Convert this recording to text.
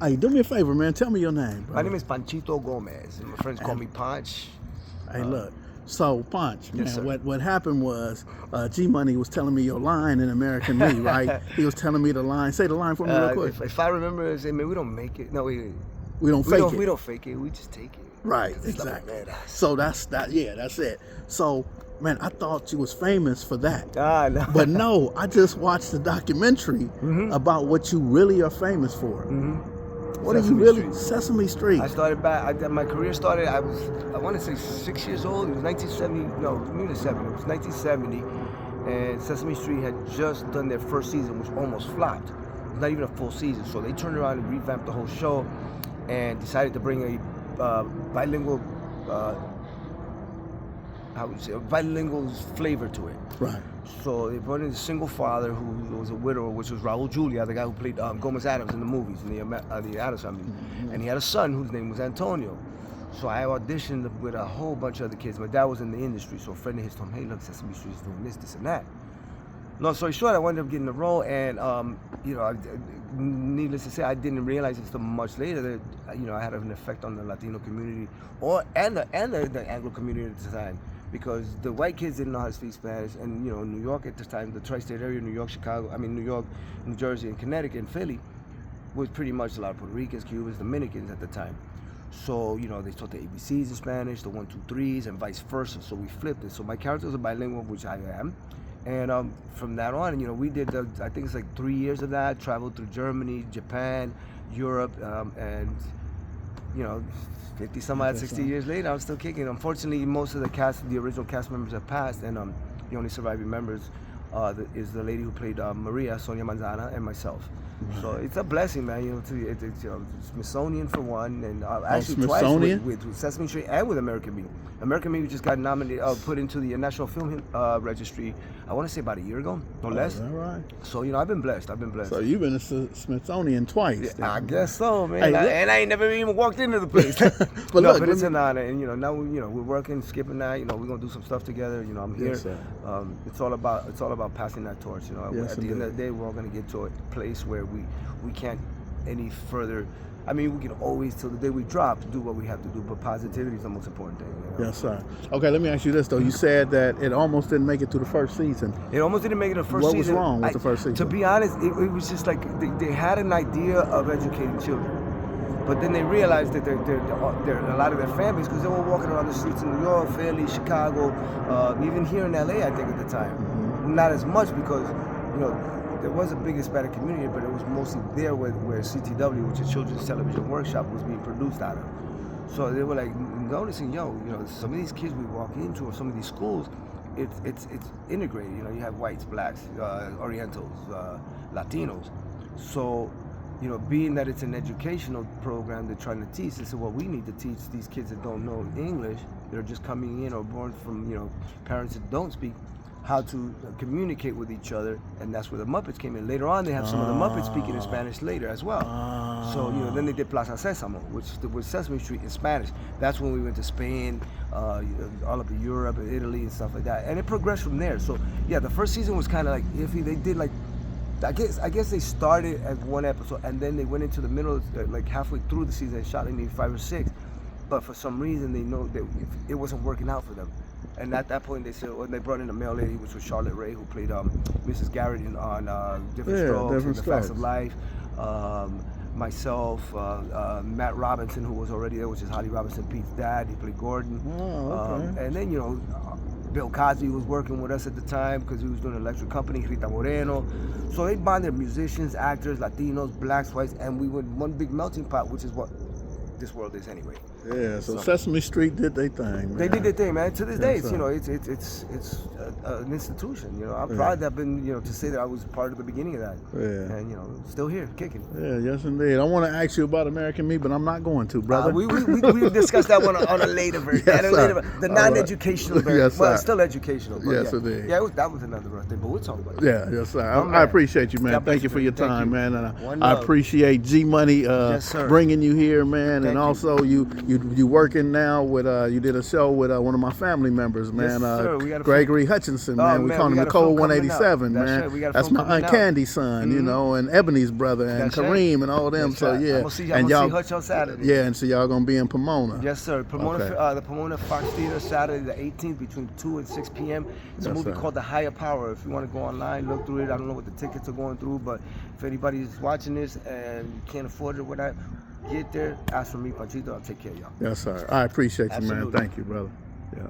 Hey, do me a favor, man. Tell me your name, bro. My name is Panchito Gomez, and my friends call me Panch. Hey, look. So, Punch, man, Yes, sir. what happened was G-Money was telling me your line in American Me, right? He was telling me the line. Say the line for me real quick. If I remember, say, man, we don't make it. No, We don't fake it. We don't fake it. We just take it. Right, It's like, exactly. man, So that's it. So, man, I thought you was famous for that. no. But no, I just watched the documentary about what you really are famous for. What are you Sesame really? Street. Sesame Street. I started back. My career started. I want to say 6 years old. It was 1970. No, maybe 7. It was 1970, and Sesame Street had just done their first season, which almost flopped. It was not even a full season. So they turned around and revamped the whole show, and decided to bring a bilingual. How would you say? A bilingual flavor to it. Right. So they brought in a single father who was a widower, which was Raul Julia, the guy who played Gomez Adams in the movies, in the Adams family. And he had a son whose name was Antonio. So I auditioned with a whole bunch of other kids. My dad was in the industry, so a friend of his told him, hey, look, Sesame Street's doing this, and that. Long story short, I wound up getting the role, and needless to say, I didn't realize it until much later that I had an effect on the Latino community, and the Anglo community at the time. Because the white kids didn't know how to speak Spanish, and New York at the time, the tri-state area, New York, New Jersey, and Connecticut, and Philly, was pretty much a lot of Puerto Ricans, Cubans, Dominicans at the time. So they taught the ABCs in Spanish, the 1, 2, 3s, and vice versa. So we flipped it. So my character was a bilingual, which I am, and from that on, we did I think it's like 3 years of that. Traveled through Germany, Japan, Europe, and 50 some odd 60 years later, I'm still kicking. Unfortunately, most of the original cast members have passed, and the only surviving members is the lady who played Maria, Sonia Manzana, and myself. Right. So it's a blessing, man. It's Smithsonian for one, and actually twice with Sesame Street and with American Me. American Me just got nominated, put into the National Film Registry. I want to say about a year ago, no less. All right. So I've been blessed. So you've been to Smithsonian twice. Yeah, I guess so, man. Hey, and I ain't never even walked into the place. but it's an honor, and now we're working, skipping that. We're gonna do some stuff together. I'm here. Yes, It's all about passing that torch. Yes, at the end of the day, we're all gonna get to a place where we can't any further. I mean, we can always, till the day we drop, do what we have to do, but positivity is the most important thing. Yes, sir. Okay, let me ask you this, though. You said that it almost didn't make it to the first season. It almost didn't make it the first season. What season. was wrong with the first season? To be honest, it was just like they had an idea of educating children, but then they realized that they're a lot of their families, because they were walking around the streets in New York, Philly, Chicago, even here in LA, I think at the time. Not as much because, there was a big Hispanic community, but it was mostly there where CTW, which is Children's Television Workshop, was being produced out of. So they were like noticing, some of these kids we walk into, or some of these schools, it's integrated. You have whites, blacks, Orientals, Latinos. So, being that it's an educational program they're trying to teach, they said, well, we need to teach these kids that don't know English, that are just coming in or born from parents that don't speak, how to communicate with each other, and that's where the Muppets came in. Later on, they have some of the Muppets speaking in Spanish later as well. So, then they did Plaza Sésamo, which was Sesame Street in Spanish. That's when we went to Spain, all up in Europe and Italy and stuff like that. And it progressed from there. So, yeah, the first season was kind of like iffy. They did I guess they started at one episode, and then they went into the middle, like halfway through the season, and shot maybe 5 or 6. But for some reason, they know that it wasn't working out for them. And at that point, they said, when they brought in a male lady, which was Charlotte Ray, who played Mrs. Garrett on Different Strokes and The Facts of Life. Myself, Matt Robinson, who was already there, which is Holly Robinson, Pete's dad. He played Gordon. And then, Bill Cosby was working with us at the time because he was doing Electric Company, Rita Moreno. So they bonded musicians, actors, Latinos, blacks, whites, and we were one big melting pot, which is what this world is anyway. Yeah, so Sesame Street did their thing, man. They did their thing, man. To this day, it's an institution. I'm proud that I've been, to say that I was part of the beginning of that. Yeah. And, still here, kicking. Yeah, yes indeed. I want to ask you about American Me, but I'm not going to, brother. We discussed that one on a later version. The non-educational version. Yes, well, it's still educational. But yes, indeed. Yeah, that was another birthday, but we'll talk about it. Yeah, yes, sir. I appreciate you, man. Thank you for your time, man. And I love. appreciate G-Money Yes, sir. bringing you here, man. And also you You working now with you did a show with one of my family members, man. Yes, sir. We got a Gregory Hutchinson, man. We call him got a Nicole film coming out. 187, That's man. right. We got a That's film my coming Aunt out. Candy's son, you know, and Ebony's brother, and That's Kareem, right. and all them. That's So right. yeah, I'm gonna see and y'all Hutch on Saturday. Yeah, and so y'all gonna be in Pomona. Yes, sir. Pomona, Okay. the Pomona Fox Theater, Saturday the 18th between 2 and 6 p.m. It's a That's movie right. called The Higher Power. If you want to go online, look through it. I don't know what the tickets are going through, but if anybody's watching this and you can't afford it, whatever, get there. Ask for me, Panchito. I'll take care of y'all. Yes, sir. I appreciate you, man. Absolutely. Thank you, brother. Yeah.